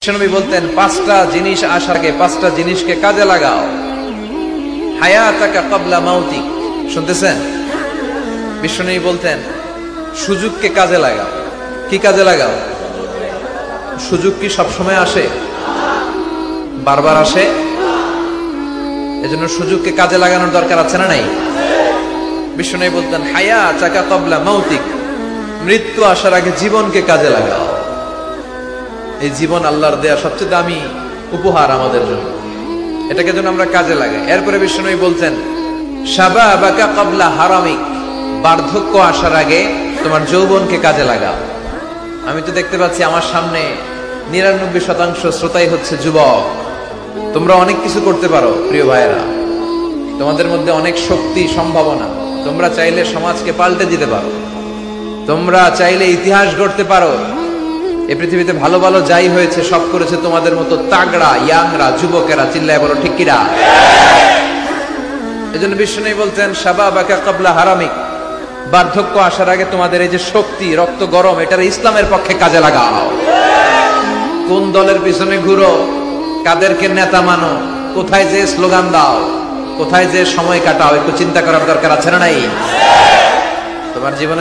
বিশ্বনবী বলতেন পাঁচটা জিনিস আসার আগে পাঁচটা জিনিসকে কাজে লাগাও। হায়াতাকা ক্বাবলা মাউতিক, শুনতেছেন? বিশ্বনবী বলতেন সুযোগকে কাজে লাগাও। কি কাজে লাগাও? সুযোগ কি সবসময় আসে? বারবার আসে? এজন্য সুযোগকে কাজে লাগানোর দরকার আছে না নাই? বিশ্বনবী বলতেন হায়াতাকা ক্বাবলা মাউতিক, মৃত্যু আসার আগে জীবনকে কাজে লাগাও। এই জীবন আল্লাহর দেয়া সবচেয়ে দামি উপহার আমাদের জন্য, এটাকে যেন আমরা কাজে লাগাই। এরপরে বিশ্বনবী বলতেন শাবাবাকা ক্বাবলা হারামিক, বার্ধক্য আসার আগে তোমার যৌবনকে কাজে লাগাও। আমি তো দেখতে পাচ্ছি আমার সামনে 99% শ্রোতাই হচ্ছে যুবক। তোমরা অনেক কিছু করতে পারো প্রিয় ভাইয়েরা, তোমাদের মধ্যে অনেক শক্তি, সম্ভাবনা। তোমরা চাইলে সমাজকে পাল্টে দিতে পারো, তোমরা চাইলে ইতিহাস গড়তে পারো। এই পৃথিবীতে ভালো ভালো যাই হয়েছে সব করেছে তোমাদের মতো তাগড়া ইয়াংরা, যুবকেরা। চিল্লায় বলো ঠিক কিনা? এজন্য বিশ্বনবী বলতেন শাবাবাকা ক্বাবলা হারামিক, বার্ধক্য আসার আগে তোমাদের এই যে শক্তি, রক্ত গরম, এটার ইসলামের পক্ষে কাজে লাগাও। কোন দলের পিছনে ঘুরো, কাদেরকে নেতা মানো, কোথায় যে স্লোগান দাও, কোথায় যে সময় কাটাও, একটু চিন্তা করার দরকার আছে না নাই? তোমার জীবনে